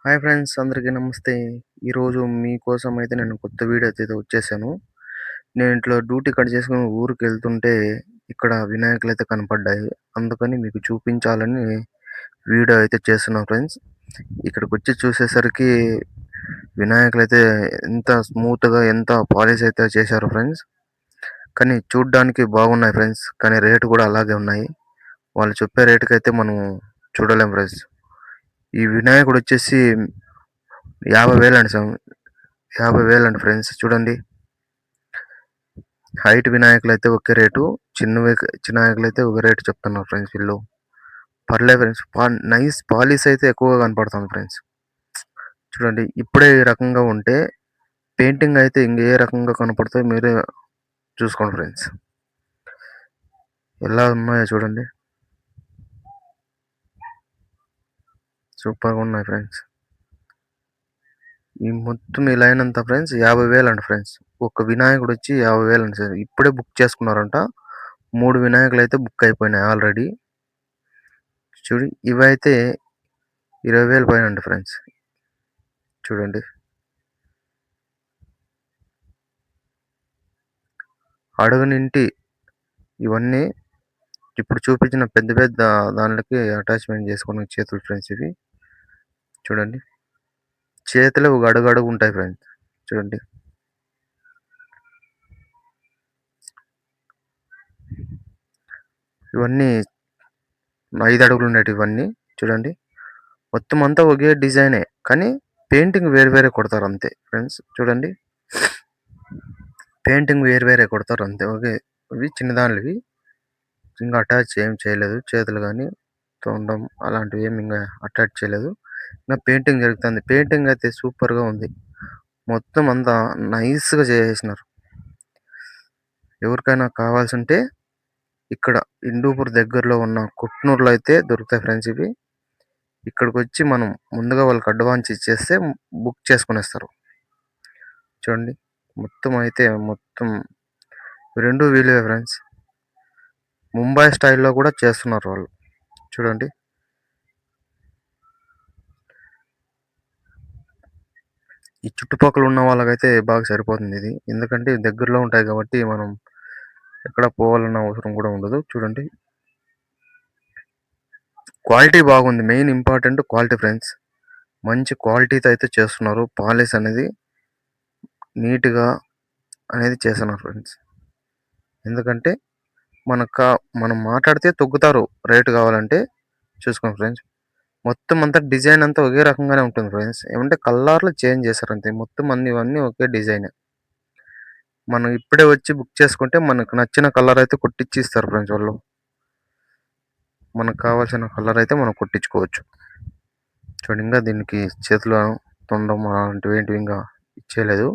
Hi friends, అందరికీ నమస్తే. ఈరోజు మీకోసం అయితే నేను కొత్త వీడియో అయితే వచ్చేసాను. నేను ఇంట్లో డ్యూటీ కట్ చేసుకొని ఊరికెళ్తుంటే ఇక్కడ వినాయకులైతే కనపడ్డాయి. అందుకని మీకు చూపించాలని వీడియో అయితే చేస్తున్నాను ఫ్రెండ్స్. ఇక్కడికొచ్చి చూసేసరికి వినాయకులైతే ఎంత స్మూత్‌గా ఎంత పాలిష్ అయితే చేశారో ఫ్రెండ్స్. కానీ చూడ్డానికి బాగున్నాయి ఫ్రెండ్స్. కానీ రేట్ కూడా అలాగే ఉన్నాయి. వాళ్ళు చెప్పే రేట్‌కైతే మనం చూడలేం ఫ్రెండ్స్. ఈ వినాయకుడొచ్చేసి 50,000 అండి 50,000 అండి ఫ్రెండ్స్. చూడండి, హైట్ వినాయకులైతే ఒకే రేటు, చిన్న వినాయకులైతే ఒక రేటు చెప్తున్నారు ఫ్రెండ్స్ వీళ్ళు. పర్లేదు ఫ్రెండ్స్. నైస్ పాలిష్ అయితే ఎక్కువగా కనపడుతుంది ఫ్రెండ్స్. చూడండి, ఇప్పుడే ఈ రకంగా ఉంటే పెయింటింగ్ అయితే ఇంకే రకంగా కనపడుతాయో మీరే చూసుకోండి ఫ్రెండ్స్. ఎలా ఉన్నాయో చూడండి, సూపర్‌గా ఉన్నాయి ఫ్రెండ్స్. ఈ మొత్తం ఈ లైన్ అంతా ఫ్రెండ్స్ 50,000 అంట ఫ్రెండ్స్. ఒక వినాయకుడు వచ్చి 50,000 అంట సార్. ఇప్పుడే బుక్ చేసుకున్నారంట. 3 వినాయకులు అయితే బుక్ అయిపోయినాయి ఆల్రెడీ. చూడు, ఇవైతే 20,000 పైన అంట ఫ్రెండ్స్. చూడండి, అడుగునింటి ఇవన్నీ ఇప్పుడు చూపించిన పెద్ద పెద్ద దానిలకి అటాచ్మెంట్ చేసుకునే చేతులు ఫ్రెండ్స్ ఇవి. చూడండి, చేతులు ఒక అడుగు అడుగు ఉంటాయి ఫ్రెండ్స్. చూడండి, ఇవన్నీ 5 అడుగులు ఉండేటివి ఇవన్నీ. చూడండి, మొత్తం అంతా ఒకే డిజైనే, కానీ పెయింటింగ్ వేరు వేరే కొడతారు అంతే ఫ్రెండ్స్. చూడండి, పెయింటింగ్ వేరు వేరే కొడతారు అంతే. ఓకే, ఇవి చిన్నదాన్లు ఇవి. ఇంకా అటాచ్ ఏం చేయలేదు. చేతులు కానీ తొండం అలాంటివి ఏమి ఇంకా అటాచ్ చేయలేదు. ఇంకా పెయింటింగ్ జరుగుతుంది. పెయింటింగ్ అయితే సూపర్గా ఉంది. మొత్తం అంతా నైస్గా చేసేసినారు. ఎవరికైనా కావాల్సి ఉంటే ఇక్కడ హిందూపూర్ దగ్గరలో ఉన్న కుట్నూరులో అయితే దొరుకుతాయి ఫ్రెండ్స్ ఇవి. ఇక్కడికి వచ్చి మనం ముందుగా వాళ్ళకి అడ్వాన్స్ ఇచ్చేస్తే బుక్ చేసుకునేస్తారు. చూడండి, మొత్తం రెండు వీలువే ఫ్రెండ్స్. ముంబై స్టైల్లో కూడా చేస్తున్నారు వాళ్ళు. చూడండి, ఈ చుట్టుపక్కల ఉన్న వాళ్ళకైతే బాగా సరిపోతుంది ఇది. ఎందుకంటే దగ్గరలో ఉంటాయి కాబట్టి మనం ఎక్కడ పోవాలన్న అవసరం కూడా ఉండదు. చూడండి, క్వాలిటీ బాగుంది. Main important quality friends. మంచి క్వాలిటీతో అయితే చేస్తున్నారు. పాలిష్ అనేది నీట్గా అనేది చేస్తున్నారు ఫ్రెండ్స్. ఎందుకంటే మనం మాట్లాడితే తొగ్గుతారు రేటు కావాలంటే. చూసుకోండి ఫ్రెండ్స్, మొత్తం అంతా డిజైన్ అంతా ఒకే రకంగానే ఉంటుంది ఫ్రెండ్స్. ఏమంటే కలర్లు చేంజ్ చేస్తారు అంతే. మొత్తం ఇవన్నీ ఒకే డిజైన్. మనం ఇప్పుడే వచ్చి బుక్ చేసుకుంటే మనకు నచ్చిన కలర్ అయితే కొట్టించి ఇస్తారు ఫ్రెండ్స్ వాళ్ళు. మనకు కావాల్సిన కలర్ అయితే మనం కొట్టించుకోవచ్చు. చూడండి, ఇంకా దీనికి చేతిలో తొండం అలాంటివి ఏంటివి ఇంకా ఇచ్చేయలేదు.